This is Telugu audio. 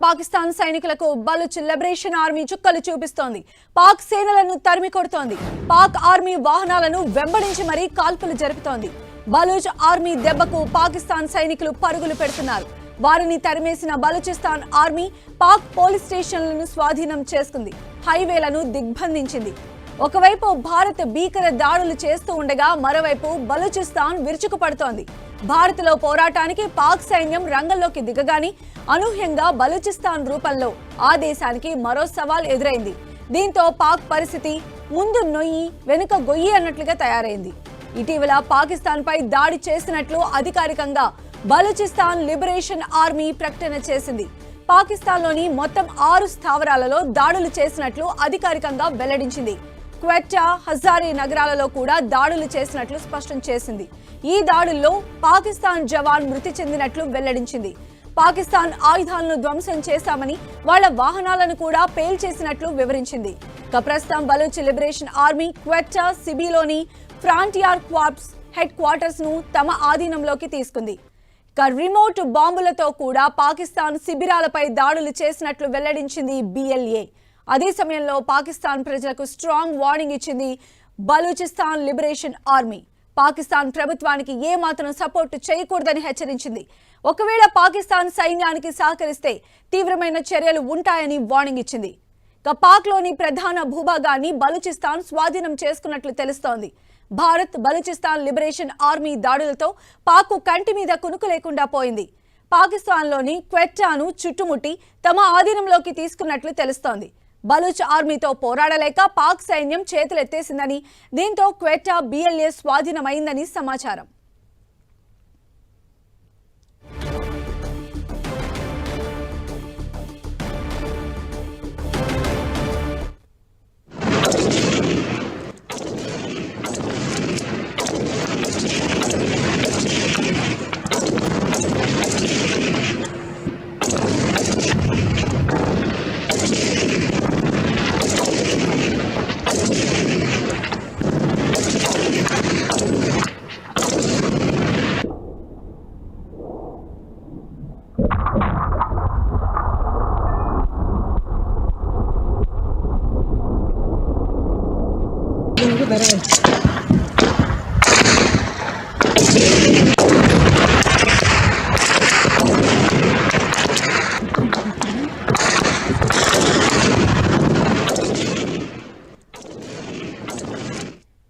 పాకిస్తాన్ సైనికులకు బలూచ్ లిబరేషన్ ఆర్మీ చుక్కలు చూపిస్తోంది. పాక్ సేనలను తరిమి కొడుతోంది. పాక్ ఆర్మీ వాహనాలను వెంబడించి మరీ కాల్పులు జరుపుతోంది. బలూచ్ ఆర్మీ దెబ్బకు పాకిస్తాన్ సైనికులు పరుగులు పెడుతున్నారు. వారిని తరిమేసిన బలూచిస్తాన్ ఆర్మీ పాక్ పోలీస్ స్టేషన్లను స్వాధీనం చేసుకుంది. హైవేలను దిగ్బంధించింది. ఒకవైపు భారత్ భీకర దాడులు చేస్తూ ఉండగా మరోవైపు బలూచిస్తాన్ విరుచుకుపడుతోంది. భారత్లో పోరాటానికి పాక్ సైన్యం రంగంలోకి దిగగానే అనూహ్యంగా బలూచిస్తాన్ రూపంలో ఆ దేశానికి మరో సవాల్ ఎదురైంది. దీంతో పాక్ పరిస్థితి ముందు నొయ్యి వెనుక గొయ్యి అన్నట్లుగా తయారైంది. ఇటీవల పాకిస్తాన్ పై దాడి చేసినట్లు అధికారికంగా బలూచిస్తాన్ లిబరేషన్ ఆర్మీ ప్రకటన చేసింది. పాకిస్తాన్లోని మొత్తం 6 స్థావరాలలో దాడులు చేసినట్లు అధికారికంగా వెల్లడించింది. క్వెట్టా, హజారీ నగరాలలో కూడా దాడులు చేసినట్లు స్పష్టం చేసింది. ఈ దాడుల్లో పాకిస్తాన్ జవాన్ మృతి చెందినట్లు వెల్లడించింది. పాకిస్తాన్ ఆయుధాలను ధ్వంసం చేశామని, వాళ్ల వాహనాలను కూడా పేల్చేసినట్లు వివరించింది. ప్రస్తుతం బలూచ్ లిబరేషన్ ఆర్మీ క్వెట్టా సిబిలోని ఫ్రాంటియర్ కార్ప్స్ హెడ్ క్వార్టర్స్ ను తమ ఆధీనంలోకి తీసుకుంది. రిమోట్ బాంబులతో కూడా పాకిస్తాన్ శిబిరాలపై దాడులు చేసినట్లు వెల్లడించింది BLA. అదే సమయంలో పాకిస్తాన్ ప్రజలకు స్ట్రాంగ్ వార్నింగ్ ఇచ్చింది బలూచిస్తాన్ లిబరేషన్ ఆర్మీ. పాకిస్తాన్ ప్రభుత్వానికి ఏ మాత్రం సపోర్ట్ చేయకూడదని హెచ్చరించింది. ఒకవేళ పాకిస్తాన్ సైన్యానికి సహకరిస్తే తీవ్రమైన చర్యలు ఉంటాయని వార్నింగ్ ఇచ్చింది. పాక్లోని ప్రధాన భూభాగాన్ని బలూచిస్తాన్ స్వాధీనం చేసుకున్నట్లు తెలుస్తోంది. భారత్ బలూచిస్తాన్ లిబరేషన్ ఆర్మీ దాడులతో పాక్ కంటి మీద కునుకు లేకుండా పోయింది. పాకిస్తాన్లోని క్వెట్టాను చుట్టుముట్టి తమ ఆధీనంలోకి తీసుకున్నట్లు తెలుస్తోంది. బలూచ్ ఆర్మీతో పోరాడలేక పాక్ సైన్యం చేతులెత్తేసిందని, దీంతో క్వెట్టా BLA స్వాధీనమైందని సమాచారం. Bye.